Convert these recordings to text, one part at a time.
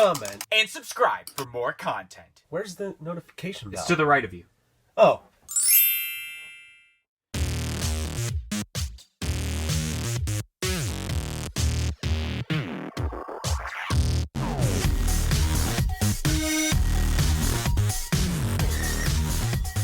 comment, and subscribe for more content. Where's the notification bell? It's to the right of you. Oh.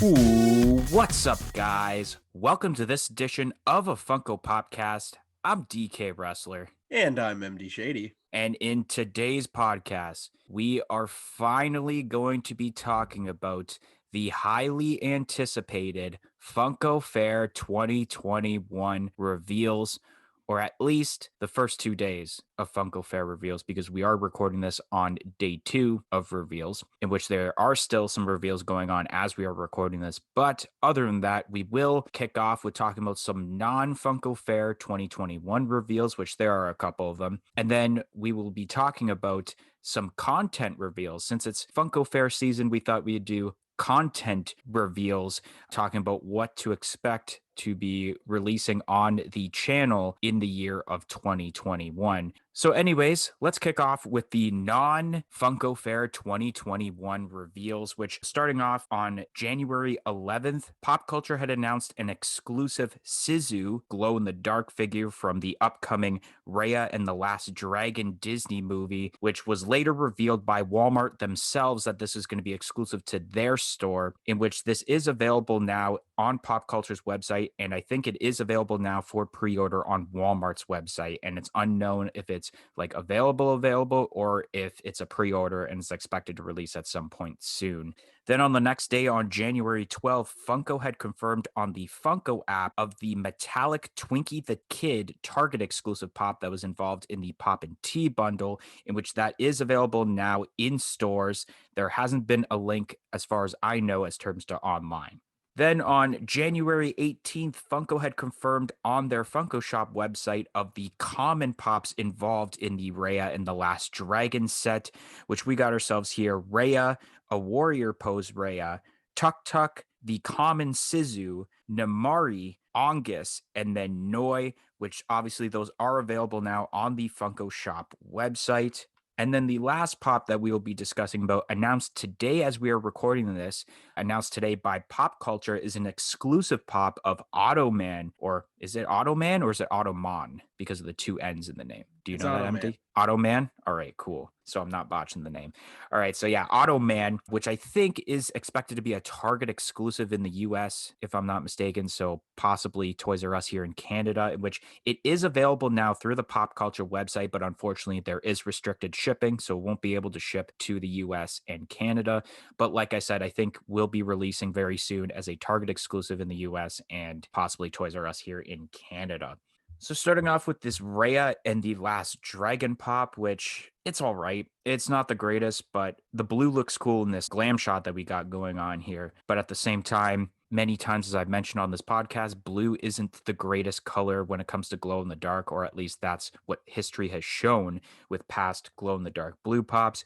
Ooh, what's up, guys? Welcome to this edition of a Funko Popcast. I'm DK Wrestler. And I'm MD Shady. And in today's podcast, we are finally going to be talking about the highly anticipated Funko Fair 2021 reveals, or at least the first 2 days of Funko Fair reveals, because we are recording this on day 2 of reveals, in which there are still some reveals going on as we are recording this. But other than that, we will kick off with talking about some non-Funko Fair 2021 reveals, which there are a couple of them. And then we will be talking about some content reveals. Since it's Funko Fair season, we thought we'd do content reveals, talking about what to expect to be releasing on the channel in the year of 2021. So anyways, let's kick off with the non-Funko Fair 2021 reveals, which starting off on January 11th, Pop Culture had announced an exclusive Sizu glow-in-the-dark figure from the upcoming Raya and the Last Dragon Disney movie, which was later revealed by Walmart themselves that this is going to be exclusive to their store, in which this is available now on Pop Culture's website, and I think it is available now for pre-order on Walmart's website, and it's unknown if it's like available or if it's a pre-order and it's expected to release at some point soon. Then on the next day, on January 12th, Funko had confirmed on the Funko app of the metallic Twinkie the Kid Target exclusive pop that was involved in the Pop and Tea bundle, in which that is available now in stores. There hasn't been a link, as far as I know, as terms to online. Then on January 18th, Funko had confirmed on their Funko Shop website of the common pops involved in the Raya and the Last Dragon set, which we got ourselves here: Raya, a warrior pose Raya, Tuk Tuk, the common Sizu, Namari, Ongus, and then Noi, which obviously those are available now on the Funko Shop website. And then the last pop that we will be discussing about, announced today as we are recording this, announced today by Pop Culture, is an exclusive pop of Otto Man. Or is it Otto Man or is it Otto Mon? Because of the 2 N's in the name. Do you know that, MD? Otto Man? All right, cool. So I'm not botching the name. All right, so yeah, Otto Man, which I think is expected to be a Target exclusive in the US, if I'm not mistaken. So possibly Toys R Us here in Canada, in which it is available now through the Pop Culture website, but unfortunately there is restricted shipping, so it won't be able to ship to the US and Canada. But like I said, I think we'll be releasing very soon as a Target exclusive in the US and possibly Toys R Us here in Canada. So starting off with this Raya and the Last Dragon pop, which it's all right. It's not the greatest, but the blue looks cool in this glam shot that we got going on here. But at the same time, many times, as I've mentioned on this podcast, blue isn't the greatest color when it comes to glow in the dark, or at least that's what history has shown with past glow in the dark blue pops.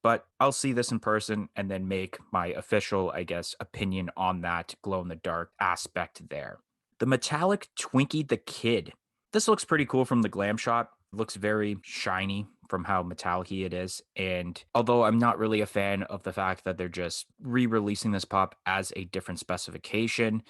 But I'll see this in person and then make my official, I guess, opinion on that glow in the dark aspect there. The metallic Twinkie the Kid. This looks pretty cool from the glam shot. It looks very shiny from how metallic-y it is. And although I'm not really a fan of the fact that they're just re-releasing this pop as a different specification,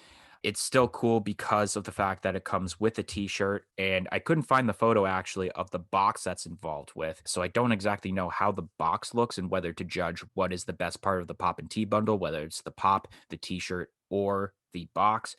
it's still cool because of the fact that it comes with a t-shirt. And I couldn't find the photo actually of the box that's involved with. So I don't exactly know how the box looks and whether to judge what is the best part of the Pop and Tea bundle, whether it's the pop, the t-shirt, or the box.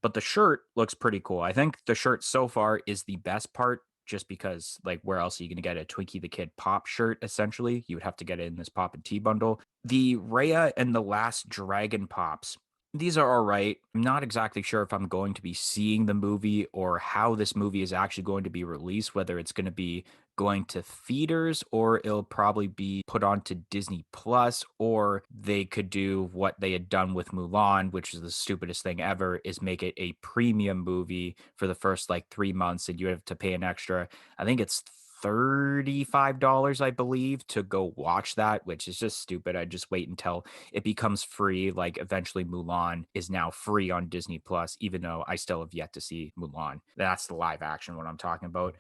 But the shirt looks pretty cool. I think the shirt so far is the best part, just because, like, where else are you going to get a Twinkie the Kid pop shirt, essentially? You would have to get it in this Pop and Tea bundle. The Raya and the Last Dragon pops. These are all right. I'm not exactly sure if I'm going to be seeing the movie or how this movie is actually going to be released, whether it's going to be going to theaters or it'll probably be put onto Disney Plus, or they could do what they had done with Mulan, which is the stupidest thing ever, is make it a premium movie for the first like 3 months, and you have to pay an extra, I think it's $35, I believe, to go watch that, which is just stupid. I'd just wait until it becomes free. Like eventually Mulan is now free on Disney Plus, even though I still have yet to see Mulan. That's the live action one I'm talking about.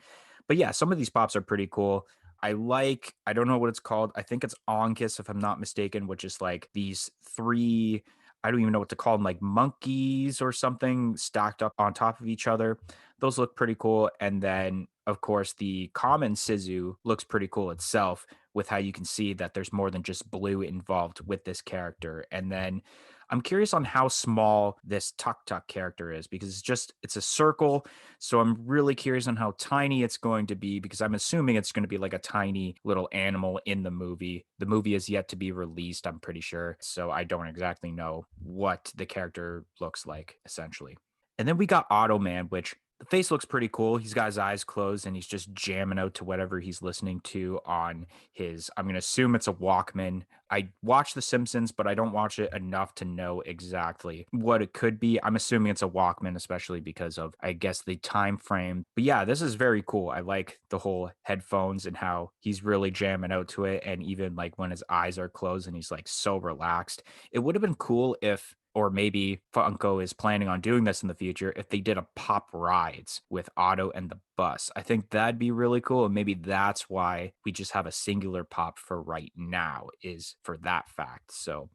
But yeah, some of these pops are pretty cool. I don't know what it's called. I think it's Onkus, if I'm not mistaken, which is like these three, I don't even know what to call them, like monkeys or something stacked up on top of each other. Those look pretty cool. And then, of course, the common Sizu looks pretty cool itself, with how you can see that there's more than just blue involved with this character. And then I'm curious on how small this Tuk Tuk character is, because it's a circle. So I'm really curious on how tiny it's going to be, because I'm assuming it's going to be like a tiny little animal in the movie. The movie is yet to be released, I'm pretty sure. So I don't exactly know what the character looks like, essentially. And then we got Otto Man, which the face looks pretty cool. He's got his eyes closed and he's just jamming out to whatever he's listening to on his, I'm going to assume it's a Walkman. I watch The Simpsons, but I don't watch it enough to know exactly what it could be. I'm assuming it's a Walkman, especially because of, I guess, the time frame. But yeah, this is very cool. I like the whole headphones and how he's really jamming out to it. And even like when his eyes are closed and he's like so relaxed. It would have been cool if, or maybe Funko is planning on doing this in the future, if they did a pop rides with Otto and the bus. I think that'd be really cool. And maybe that's why we just have a singular pop for right now, is for that fact. So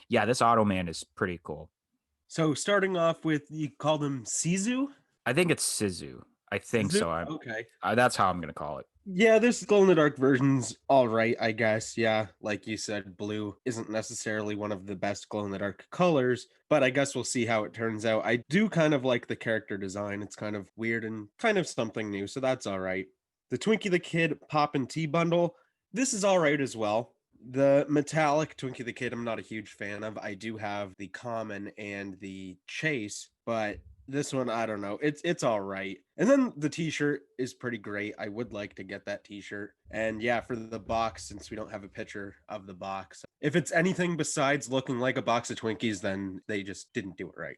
yeah, this Otto Man is pretty cool. So starting off with, you call them Sizu? I think it's Sizu. I think Sizu? so. Okay. That's how I'm going to call it. Yeah, this glow in the dark version's all right, I guess. Yeah, like you said, blue isn't necessarily one of the best glow in the dark colors, but I guess we'll see how it turns out. I do kind of like the character design. It's kind of weird and kind of something new, so that's all right. The Twinkie the Kid Pop and Tea bundle, this is all right as well. The metallic Twinkie the Kid, I'm not a huge fan of. I do have the common and the chase, but this one, I don't know. It's all right. And then the t-shirt is pretty great. I would like to get that t-shirt. And yeah, for the box, since we don't have a picture of the box, if it's anything besides looking like a box of Twinkies, then they just didn't do it right.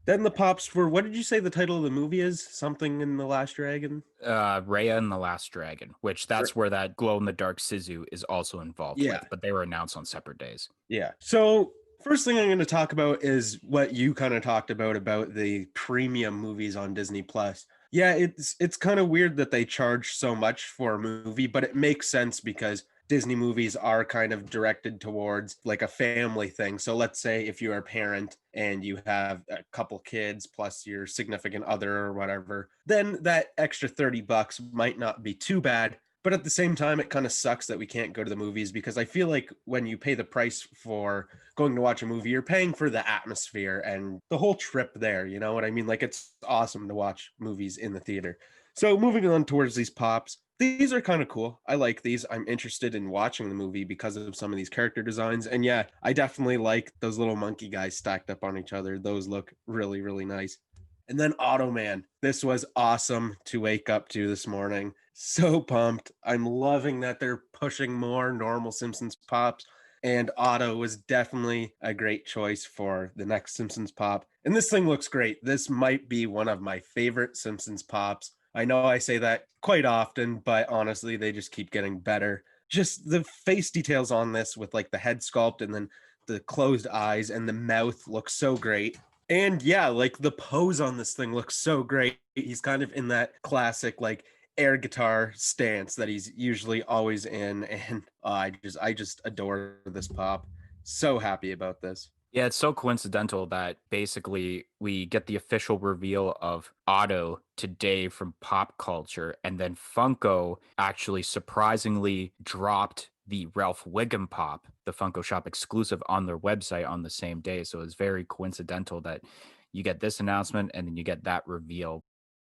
Then the pops for, what did you say the title of the movie is? Something in the Last Dragon? Raya and the Last Dragon, which that's where that glow in the dark Sizu is also involved Yeah. with, but they were announced on separate days. Yeah. So first thing I'm going to talk about is what you kind of talked about the premium movies on Disney Plus. Yeah, it's kind of weird that they charge so much for a movie, but it makes sense because Disney movies are kind of directed towards like a family thing. So let's say if you're a parent and you have a couple kids plus your significant other or whatever, then that extra $30 might not be too bad. But at the same time, it kind of sucks that we can't go to the movies, because I feel like when you pay the price for going to watch a movie, you're paying for the atmosphere and the whole trip there. You know what I mean? Like, it's awesome to watch movies in the theater. So moving on towards these pops, these are kind of cool. I like these. I'm interested in watching the movie because of some of these character designs. And yeah, I definitely like those little monkey guys stacked up on each other. Those look really, really nice. And then Otto Man. This was awesome to wake up to this morning. So pumped. I'm loving that they're pushing more normal Simpsons pops. And Otto was definitely a great choice for the next Simpsons pop. And this thing looks great. This might be one of my favorite Simpsons pops. I know I say that quite often, but honestly, they just keep getting better. Just the face details on this with like the head sculpt and then the closed eyes and the mouth looks so great. And yeah, like the pose on this thing looks so great. He's kind of in that classic like air guitar stance that he's usually always in, and I just adore this pop. So happy about this. Yeah, it's so coincidental that basically we get the official reveal of Otto today from pop culture, and then Funko actually surprisingly dropped the Ralph Wiggum pop, the Funko Shop exclusive, on their website on the same day. So it's very coincidental that you get this announcement and then you get that reveal.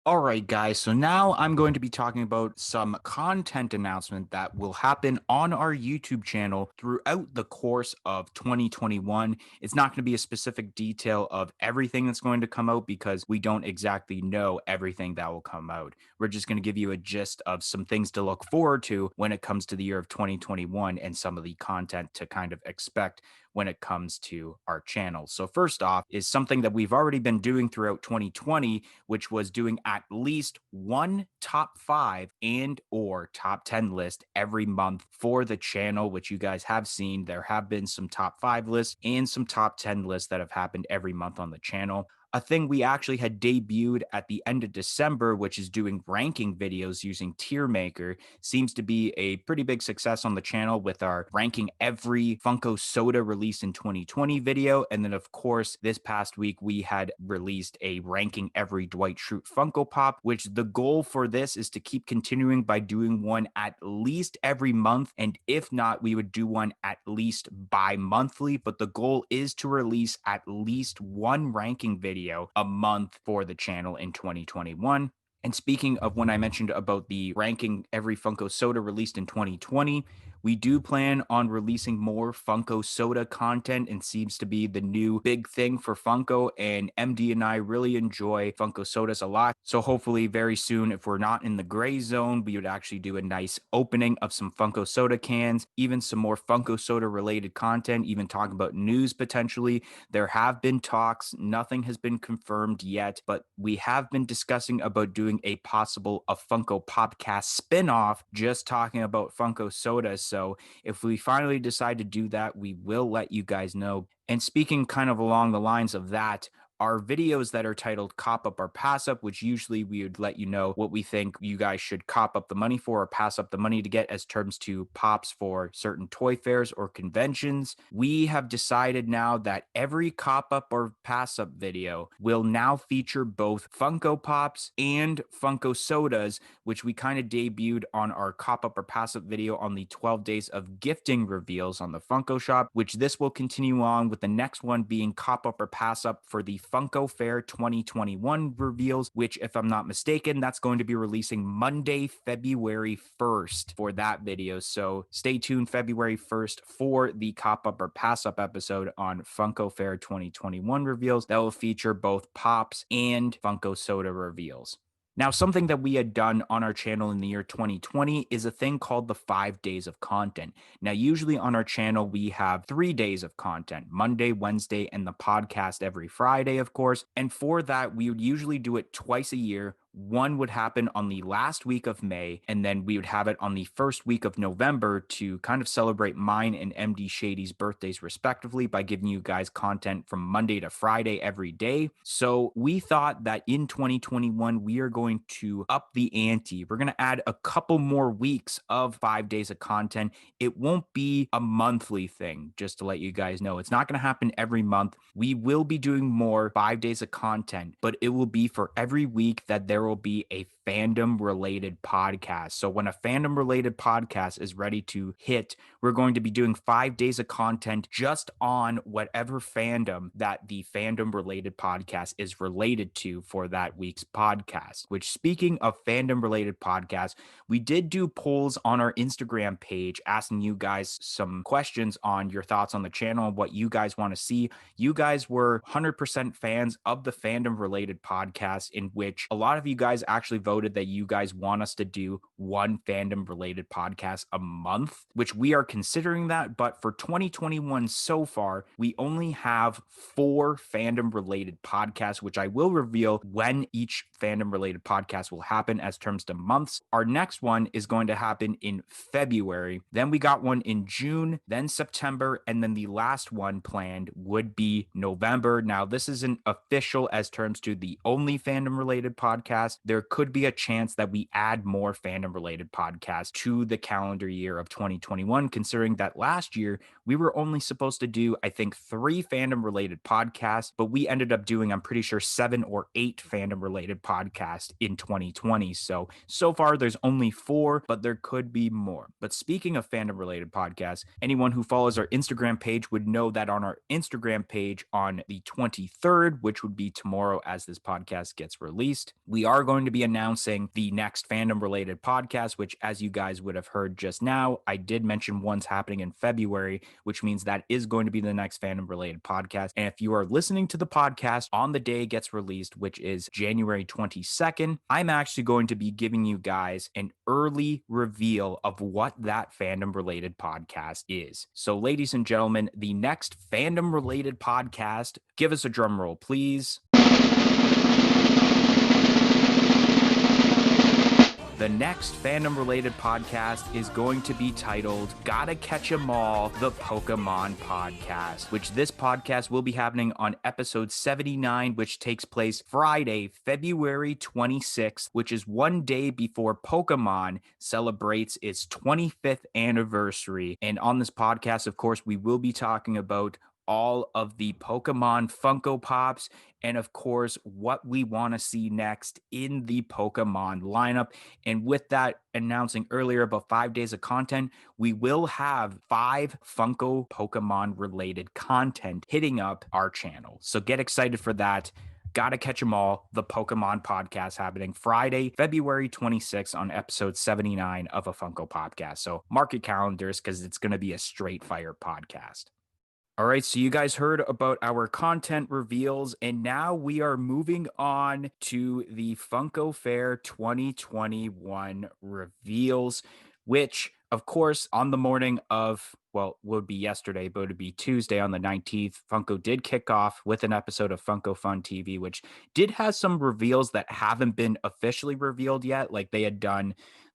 All right, guys. So now I'm going to be talking about some content announcement that will happen on our YouTube channel throughout the course of 2021. It's not going to be a specific detail of everything that's going to come out, because we don't exactly know everything that will come out. We're just going to give you a gist of some things to look forward to when it comes to the year of 2021 and some of the content to kind of expect when it comes to our channel. So first off is something that we've already been doing throughout 2020, which was doing at least one top 5 and or top 10 list every month for the channel, which you guys have seen. There have been some top 5 lists and some top 10 lists that have happened every month on the channel. a thing we actually had debuted at the end of December, which is doing ranking videos using Tier Maker, seems to be a pretty big success on the channel with our ranking every Funko Soda released in 2020 video. And then, of course, this past week we had released a ranking every Dwight Schrute Funko Pop, which the goal for this is to keep continuing by doing one at least every month. And if not, we would do one at least bi-monthly. But the goal is to release at least one ranking video a month for the channel in 2021. And speaking of when I mentioned about the ranking every Funko Soda released in 2020, we do plan on releasing more Funko Soda content, and seems to be the new big thing for Funko. And MD and I really enjoy Funko Sodas a lot. So hopefully very soon, if we're not in the gray zone, we would actually do a nice opening of some Funko Soda cans, even some more Funko Soda related content, even talk about news potentially. There have been talks, nothing has been confirmed yet, but we have been discussing about doing a possible Funko Popcast spin-off just talking about Funko Soda. So if we finally decide to do that, we will let you guys know. And speaking kind of along the lines of that, our videos that are titled Cop Up or Pass Up, which usually we would let you know what we think you guys should cop up the money for or pass up the money to get as terms to pops for certain toy fairs or conventions. We have decided now that every cop up or pass up video will now feature both Funko Pops and Funko Sodas, which we kind of debuted on our cop up or pass up video on the 12 days of gifting reveals on the Funko shop, which this will continue on with the next one being cop up or pass up for the Funko Fair 2021 reveals, which, if I'm not mistaken, that's going to be releasing Monday, February 1st for that video. So stay tuned February 1st for the Cop Up or Pass Up episode on Funko Fair 2021 reveals that will feature both Pops and Funko Soda reveals. Now, something that we had done on our channel in the year 2020 is a thing called the 5 days of content. Now, usually on our channel, we have 3 days of content: Monday, Wednesday, and the podcast every Friday, of course. And for that, we would usually do it twice a year. One would happen on the last week of May, and then we would have it on the first week of November to kind of celebrate mine and MD Shady's birthdays, respectively, by giving you guys content from Monday to Friday every day. So we thought that in 2021, we are going to up the ante. We're going to add a couple more weeks of 5 days of content. It won't be a monthly thing, just to let you guys know. It's not going to happen every month. We will be doing more 5 days of content, but it will be for every week that there will be a fandom related podcast. So when a fandom related podcast is ready to hit, we're going to be doing 5 days of content just on whatever fandom that the fandom related podcast is related to for that week's podcast. Which, speaking of fandom related podcasts, we did do polls on our Instagram page asking you guys some questions on your thoughts on the channel and what you guys want to see. You guys were 100% fans of the fandom related podcast, in which a lot of you guys actually voted that you guys want us to do one fandom related podcast a month, which we are considering that. But for 2021 so far, we only have 4 fandom related podcasts, which I will reveal when each fandom related podcast will happen as terms to months. Our next one is going to happen in February. Then we got one in June, then September, and then the last one planned would be November. Now, this isn't official as terms to the only fandom related podcast. There could be a chance that we add more fandom related podcasts to the calendar year of 2021, considering that last year we were only supposed to do, I think, 3 fandom related podcasts, but we ended up doing, I'm pretty sure, 7 or 8 fandom related podcasts in 2020. So far there's only 4, but there could be more. But speaking of fandom related podcasts, anyone who follows our Instagram page would know that on our Instagram page on the 23rd, which would be tomorrow as this podcast gets released, we are going to be announcing the next fandom related podcast, which, as you guys would have heard just now, I did mention one's happening in February, which means that is going to be the next fandom related podcast. And if you are listening to the podcast on the day it gets released, which is January 22nd, I'm actually going to be giving you guys an early reveal of what that fandom related podcast is. So, ladies and gentlemen, the next fandom related podcast, give us a drum roll, please. The next fandom-related podcast is going to be titled Gotta Catch 'Em All, the Pokemon Podcast, which this podcast will be happening on episode 79, which takes place Friday, February 26th, which is one day before Pokemon celebrates its 25th anniversary. And on this podcast, of course, we will be talking about all of the Pokemon Funko Pops, and of course, what we want to see next in the Pokemon lineup. And with that, announcing earlier about 5 days of content, we will have 5 Funko Pokemon related content hitting up our channel. So get excited for that. Gotta Catch 'Em All, the Pokemon podcast happening Friday, February 26th on episode 79 of a Funko podcast. So mark your calendars because it's going to be a straight fire podcast. All right, so you guys heard about our content reveals, and now we are moving on to the Funko Fair 2021 reveals, which, of course, on the morning of, well, would be yesterday, but it would be Tuesday on the 19th, Funko did kick off with an episode of Funko Fun TV, which did have some reveals that haven't been officially revealed yet. Like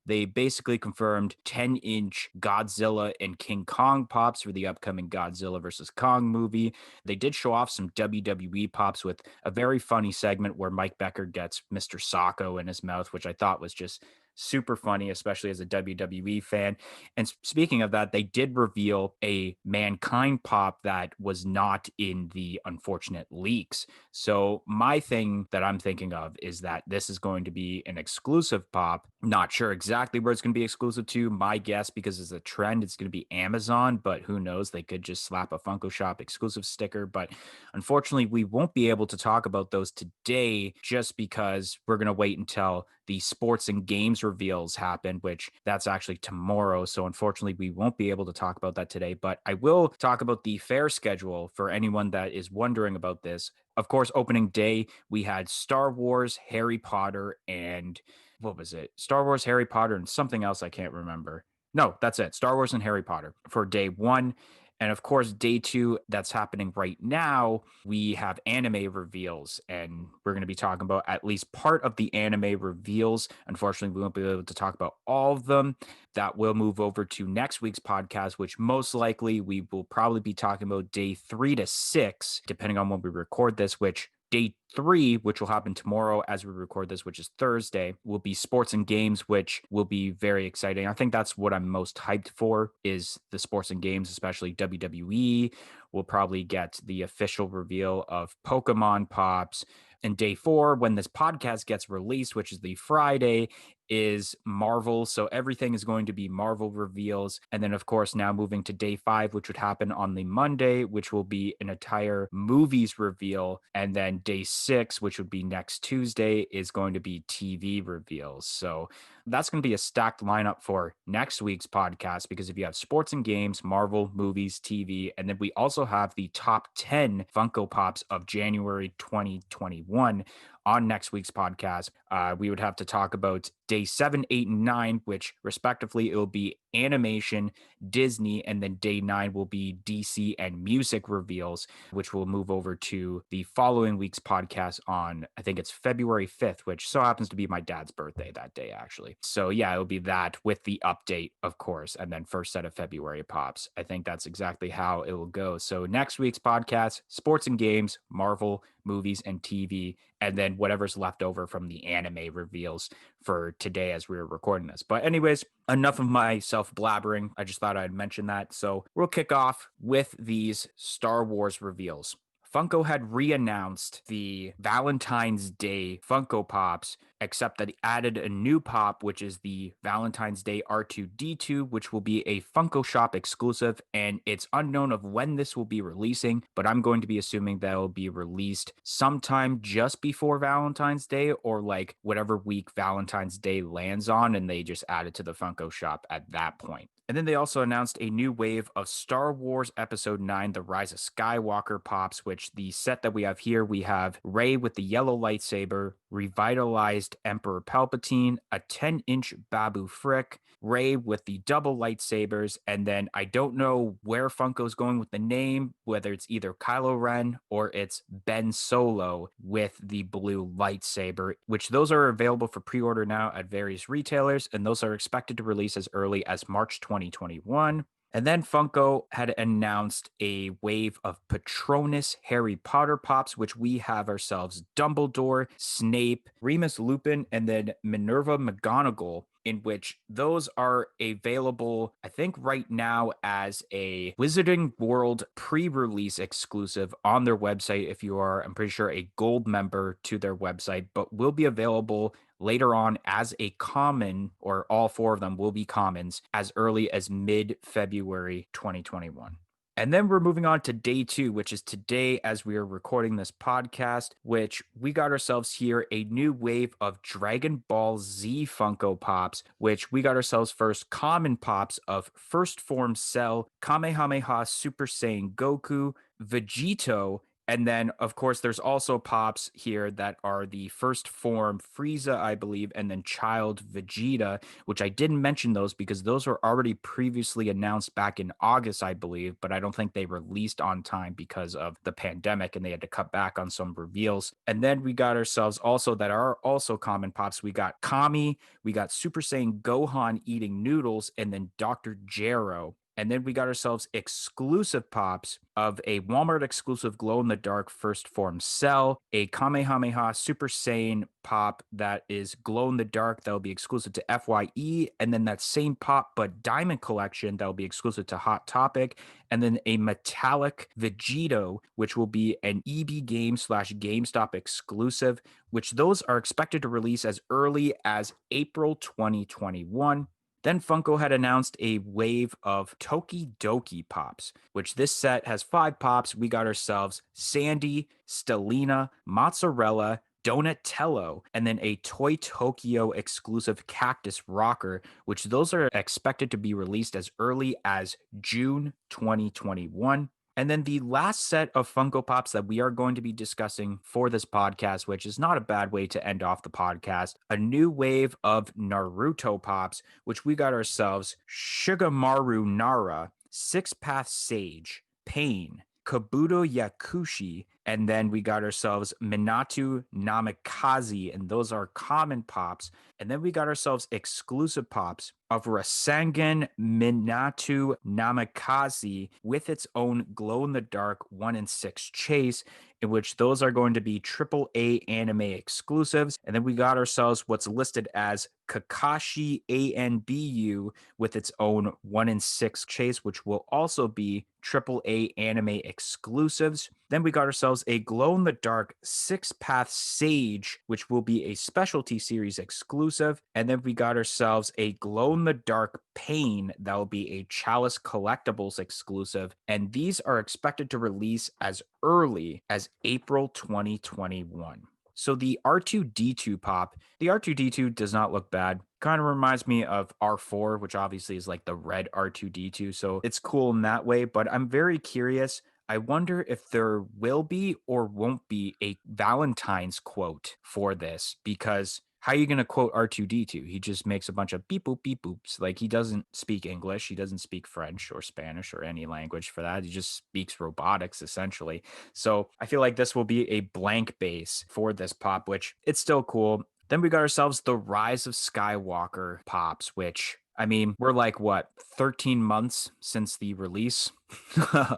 they basically confirmed 10-inch Godzilla and King Kong pops for the upcoming Godzilla versus Kong movie. They did show off some WWE pops with a very funny segment where Mike Becker gets Mr. Socko in his mouth, which I thought was just super funny, especially as a WWE fan. And speaking of that, they did reveal a Mankind pop that was not in the unfortunate leaks. So my thing that I'm thinking of is that this is going to be an exclusive pop. Not sure exactly where it's going to be exclusive to. My guess, because it's a trend, it's going to be Amazon, but who knows? They could just slap a Funko Shop exclusive sticker. But unfortunately, we won't be able to talk about those today just because we're going to wait until the sports and games reveals happen, which that's actually tomorrow. So unfortunately, we won't be able to talk about that today, but I will talk about the fair schedule for anyone that is wondering about this. Of course, opening day, we had Star Wars, Harry Potter, and what was it? Star Wars, Harry Potter, and something else I can't remember. No, that's it. Star Wars and Harry Potter for day one. And of course, day two, that's happening right now. We have anime reveals, and we're going to be talking about at least part of the anime reveals. Unfortunately, we won't be able to talk about all of them. That will move over to next week's podcast, which most likely we will probably be talking about day 3 to 6, depending on when we record this, which day 3, which will happen tomorrow as we record this, which is Thursday, will be sports and games, which will be very exciting. I think that's what I'm most hyped for is the sports and games, especially WWE. We'll probably get the official reveal of Pokemon Pops. And day 4, when this podcast gets released, which is the Friday, is Marvel. So everything is going to be Marvel reveals. And then, of course, now moving to day 5, which would happen on the Monday, which will be an entire movies reveal. And then day 6, which would be next Tuesday, is going to be TV reveals. So that's going to be a stacked lineup for next week's podcast because if you have sports and games, Marvel, movies, TV, and then we also have the top 10 Funko Pops of January 2021 on next week's podcast. We would have to talk about day 7, 8, and 9, which respectively it will be animation, Disney, and then day 9 will be DC and music reveals, which will move over to the following week's podcast on, I think it's February 5th, which so happens to be my dad's birthday that day, actually. So yeah, it'll be that with the update, of course, and then first set of February pops. I think that's exactly how it will go. So next week's podcast, sports and games, Marvel, movies, and TV, and then whatever's left over from the anime reveals for today as we were recording this. But anyways, enough of myself blabbering. I just thought I'd mention that. So we'll kick off with these Star Wars reveals. Funko had re-announced the Valentine's Day Funko Pops, except that he added a new pop, which is the Valentine's Day R2-D2, which will be a Funko Shop exclusive, and it's unknown of when this will be releasing, but I'm going to be assuming that it'll be released sometime just before Valentine's Day or like whatever week Valentine's Day lands on, and they just add it to the Funko Shop at that point. And then they also announced a new wave of Star Wars Episode 9, The Rise of Skywalker pops, which the set that we have here, we have Rey with the yellow lightsaber, revitalized Emperor Palpatine, a 10-inch Babu Frick, Ray with the double lightsabers, and then I don't know where Funko's going with the name, whether it's either Kylo Ren or it's Ben Solo with the blue lightsaber, which those are available for pre-order now at various retailers, and those are expected to release as early as March 2021. And then Funko had announced a wave of Patronus Harry Potter pops, which we have ourselves Dumbledore, Snape, Remus Lupin, and then Minerva McGonagall, in which those are available, I think, right now as a Wizarding World pre-release exclusive on their website if you are, I'm pretty sure, a gold member to their website, but will be available later on as a common, or all four of them will be commons, as early as mid-February 2021. And then we're moving on to day 2, which is today as we are recording this podcast, which we got ourselves here a new wave of Dragon Ball Z Funko Pops, which we got ourselves first common pops of First Form Cell, Kamehameha Super Saiyan Goku, Vegito, and then, of course, there's also pops here that are the first form Frieza, I believe, and then Child Vegeta, which I didn't mention those because those were already previously announced back in August, I believe, but I don't think they released on time because of the pandemic and they had to cut back on some reveals. And then we got ourselves also that are also common pops. We got Kami, we got Super Saiyan Gohan eating noodles, and then Dr. Gero. And then we got ourselves exclusive pops of a Walmart exclusive glow in the dark first form Cell, a Kamehameha Super Saiyan pop that is glow in the dark that will be exclusive to FYE, and then that same pop but diamond collection that will be exclusive to Hot Topic, and then a metallic Vegito, which will be an EB Game slash GameStop exclusive, which those are expected to release as early as April 2021. Then Funko had announced a wave of Tokidoki pops, which this set has 5 pops. We got ourselves Sandy, Stellina, Mozzarella, Donatello, and then a Toy Tokyo exclusive cactus rocker, which those are expected to be released as early as June 2021. And then the last set of Funko Pops that we are going to be discussing for this podcast, which is not a bad way to end off the podcast, a new wave of Naruto Pops, which we got ourselves Shigemaru Nara, Six Path Sage, Pain, Kabuto Yakushi, and then we got ourselves Minato Namikaze, and those are common pops. And then we got ourselves exclusive pops of Rasengan Minato Namikaze with its own glow in the dark 1 in 6 chase, in which those are going to be AAA anime exclusives. And then we got ourselves what's listed as Kakashi ANBU with its own 1 in 6 chase, which will also be AAA anime exclusives. Then we got ourselves a glow in the dark 6 Path Sage, which will be a specialty series exclusive. And then we got ourselves a glow in the dark Pain that will be a Chalice Collectibles exclusive. And these are expected to release as early as April 2021. So the R2D2 pop, the R2D2 does not look bad. Kind of reminds me of R4, which obviously is like the red R2D2. So it's cool in that way, but I'm very curious. I wonder if there will be or won't be a Valentine's quote for this, because how are you going to quote R2D2? He just makes a bunch of beep boop beep boops. Like, he doesn't speak English, he doesn't speak French or Spanish or any language for that. He just speaks robotics essentially. So I feel like this will be a blank base for this pop, which it's still cool. Then we got ourselves the Rise of Skywalker pops, which, I mean, we're like, what, 13 months since the release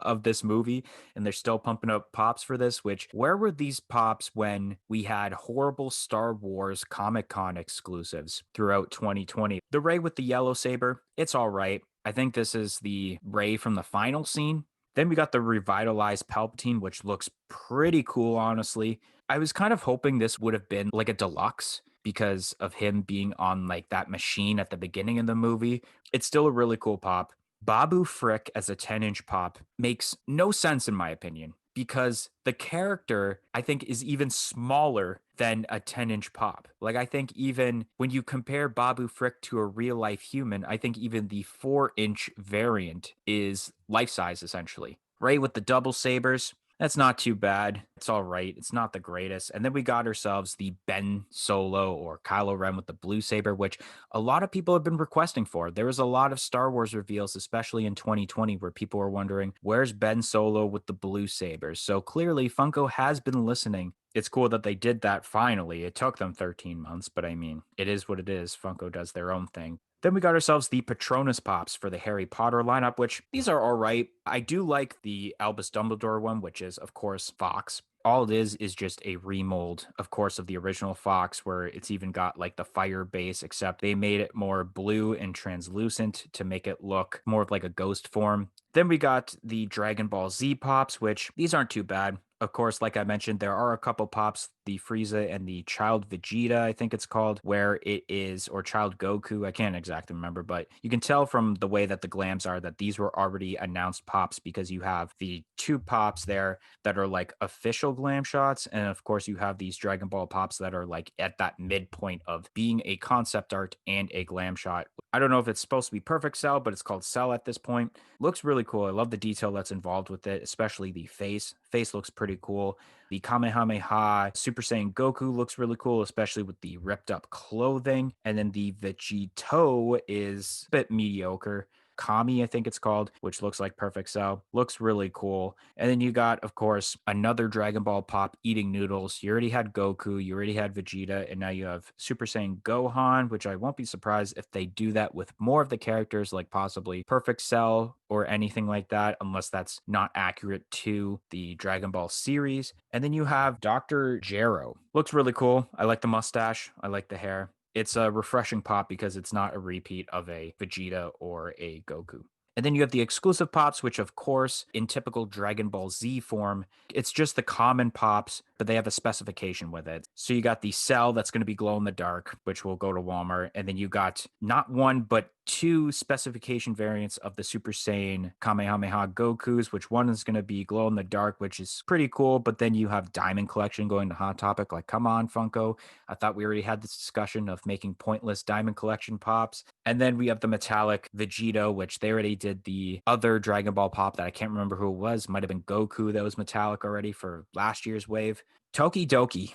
of this movie, and they're still pumping up pops for this, which, where were these pops when we had horrible Star Wars Comic-Con exclusives throughout 2020? The Rey with the yellow saber, it's all right. I think this is the Rey from the final scene. Then we got the revitalized Palpatine, which looks pretty cool, honestly. I was kind of hoping this would have been like a deluxe because of him being on like that machine at the beginning of the movie. It's still a really cool pop. Babu Frick as a 10-inch pop makes no sense in my opinion, because the character, I think, is even smaller than a 10-inch pop. Like, I think even when you compare Babu Frick to a real life human, I think even the 4-inch variant is life size essentially. Ray with the double sabers. That's not too bad. It's all right. It's not the greatest. And then we got ourselves the Ben Solo or Kylo Ren with the blue saber, which a lot of people have been requesting for. There was a lot of Star Wars reveals, especially in 2020, where people were wondering, where's Ben Solo with the blue sabers? So clearly, Funko has been listening. It's cool that they did that finally. It took them 13 months, but I mean, it is what it is. Funko does their own thing. Then we got ourselves the Patronus Pops for the Harry Potter lineup, which these are all right. I do like the Albus Dumbledore one, which is, of course, Fox. All it is just a remold, of course, of the original Fox, where it's even got like the fire base, except they made it more blue and translucent to make it look more of like a ghost form. Then we got the Dragon Ball Z Pops, which these aren't too bad. Of course, like I mentioned, there are a couple pops, the Frieza and the Child Vegeta, I think it's called, where it is, or Child Goku, I can't exactly remember, but you can tell from the way that the glams are that these were already announced pops because you have the two pops there that are like official glam shots. And of course, you have these Dragon Ball pops that are like at that midpoint of being a concept art and a glam shot. I don't know if it's supposed to be perfect cell, but it's called cell at this point. Looks really cool. I love the detail that's involved with it, especially the face. Face looks pretty cool. The Kamehameha Super Saiyan Goku looks really cool, especially with the ripped up clothing. And then the Vegito is a bit mediocre. Kami, I think it's called, which looks like Perfect Cell. Looks really cool. And then you got, of course, another Dragon Ball Pop eating noodles. You already had Goku, you already had Vegeta, and now you have Super Saiyan Gohan, which I won't be surprised if they do that with more of the characters, like possibly Perfect Cell or anything like that, unless that's not accurate to the Dragon Ball series. And then you have Dr. Gero. Looks really cool. I like the mustache, I like the hair. It's a refreshing pop because it's not a repeat of a Vegeta or a Goku. And then you have the exclusive pops, which, of course, in typical Dragon Ball Z form, it's just the common pops, but they have a specification with it. So you got the Cell that's going to be glow in the dark, which will go to Walmart. And then you got not one, but two specification variants of the Super Saiyan Kamehameha Gokus, which one is going to be glow in the dark, which is pretty cool. But then you have Diamond Collection going to Hot Topic. Like, come on, Funko. I thought we already had this discussion of making pointless Diamond Collection pops. And then we have the metallic Vegito, which they already did the other Dragon Ball pop that I can't remember who it was. Might have been Goku that was metallic already for last year's wave. Toki Doki.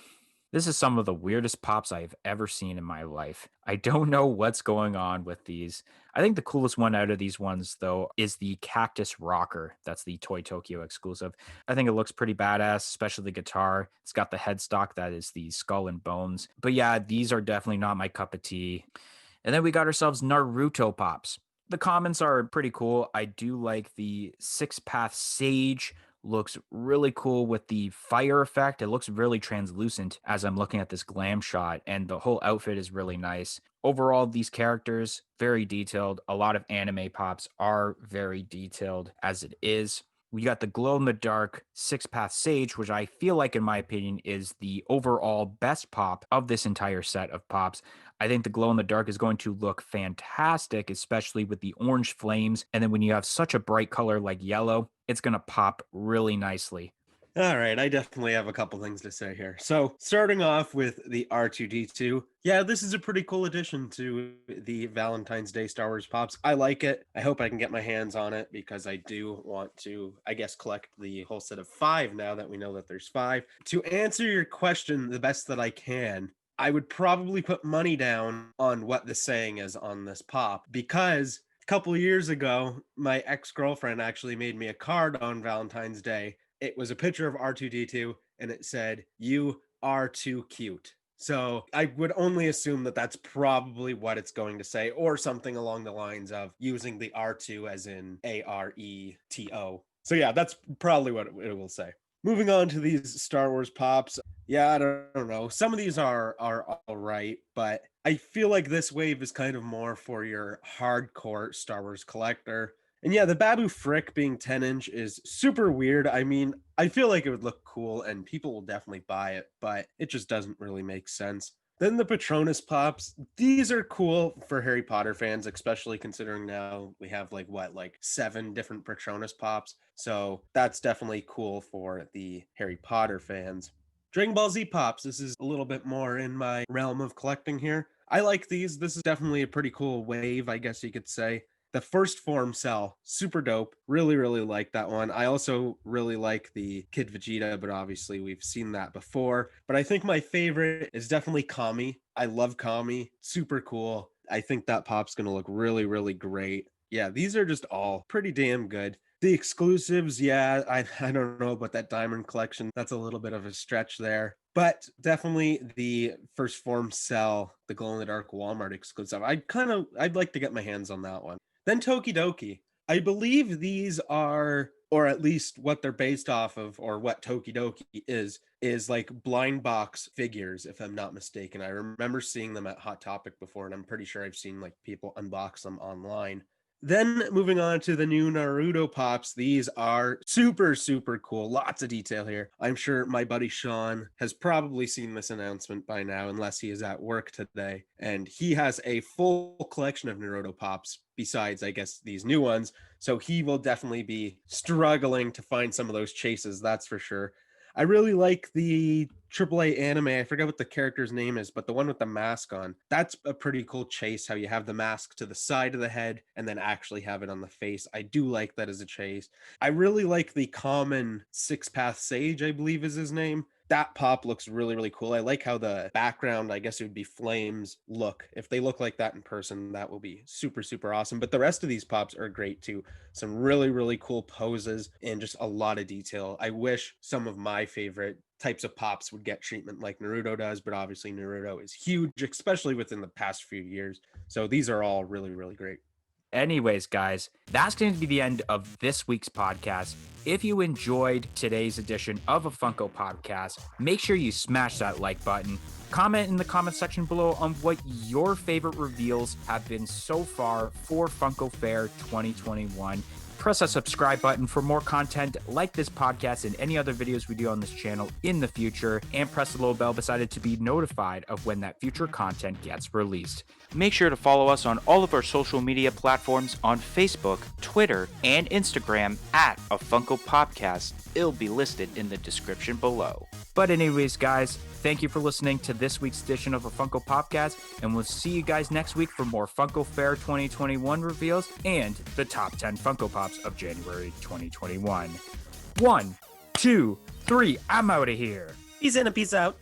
This is some of the weirdest pops I've ever seen in my life. I don't know what's going on with these. I think the coolest one out of these ones, though, is the Cactus Rocker. That's the Toy Tokyo exclusive. I think it looks pretty badass, especially the guitar. It's got the headstock that is the skull and bones. But yeah, these are definitely not my cup of tea. And then we got ourselves Naruto pops. The comments are pretty cool. I do like the Six Path Sage. Looks really cool with the fire effect. It looks really translucent as I'm looking at this glam shot, and the whole outfit is really nice. Overall, these characters, very detailed. A lot of anime pops are very detailed as it is. We got the glow in the dark Six Path Sage, which I feel like, in my opinion, is the overall best pop of this entire set of pops. I think the glow in the dark is going to look fantastic, especially with the orange flames. And then when you have such a bright color like yellow, it's going to pop really nicely. All right, I definitely have a couple things to say here. So, starting off with the R2D2, yeah, this is a pretty cool addition to the Valentine's Day Star Wars Pops. I like it. I hope I can get my hands on it because I do want to, I guess, collect the whole set of five now that we know that there's five. To answer your question the best that I can, I would probably put money down on what the saying is on this pop because a couple of years ago, my ex girlfriend actually made me a card on Valentine's Day. It was a picture of R2D2 and it said, "You are too cute." So I would only assume that that's probably what it's going to say, or something along the lines of using the R2 as in Areto. So yeah, that's probably what it will say. Moving on to these Star Wars pops. Yeah, I don't know. Some of these are all right, but I feel like this wave is kind of more for your hardcore Star Wars collector. And yeah, the Babu Frick being 10-inch is super weird. I mean, I feel like it would look cool and people will definitely buy it, but it just doesn't really make sense. Then the Patronus pops, these are cool for Harry Potter fans, especially considering now we have like seven different Patronus pops. So that's definitely cool for the Harry Potter fans. Dragon Ball Z pops, this is a little bit more in my realm of collecting here. I like these. This is definitely a pretty cool wave, I guess you could say. The first form cell, super dope. Really, really like that one. I also really like the Kid Vegeta, but obviously we've seen that before. But I think my favorite is definitely Kami. I love Kami. Super cool. I think that pop's going to look really, really great. Yeah, these are just all pretty damn good. The exclusives, yeah, I don't know about that diamond collection. That's a little bit of a stretch there. But definitely the first form cell, the glow in the dark Walmart exclusive. I'd like to get my hands on that one. Then Tokidoki. I believe these are, or at least what they're based off of, or what Tokidoki is like blind box figures, if I'm not mistaken. I remember seeing them at Hot Topic before, and I'm pretty sure I've seen like people unbox them online. Then moving on to the new Naruto pops, these are super, super cool. Lots of detail here. I'm sure my buddy Sean has probably seen this announcement by now, unless he is at work today. And he has a full collection of Naruto pops, besides, I guess, these new ones. So he will definitely be struggling to find some of those chases, that's for sure. I really like the AAA anime. I forget what the character's name is, but the one with the mask on. That's a pretty cool chase, how you have the mask to the side of the head and then actually have it on the face. I do like that as a chase. I really like the common Six Path Sage, I believe is his name. That pop looks really, really cool. I like how the background, I guess it would be flames, look. If they look like that in person, that will be super, super awesome. But the rest of these pops are great too. Some really, really cool poses and just a lot of detail. I wish some of my favorite types of pops would get treatment like Naruto does, but obviously Naruto is huge, especially within the past few years. So these are all really, really great. Anyways, guys, that's going to be the end of this week's podcast. If you enjoyed today's edition of a Funko podcast, make sure you smash that like button. Comment in the comment section below on what your favorite reveals have been so far for Funko Fair 2021. Press that subscribe button for more content like this podcast and any other videos we do on this channel in the future, and press the little bell beside it to be notified of when that future content gets released. Make sure to follow us on all of our social media platforms on Facebook, Twitter, and Instagram at A Funko Podcast. It'll be listed in the description below. But anyways, guys, thank you for listening to this week's edition of A Funko Podcast, and we'll see you guys next week for more Funko Fair 2021 reveals and the top 10 Funko Pops of January 2021. 1, 2, 3, I'm out of here. Peace in and peace out.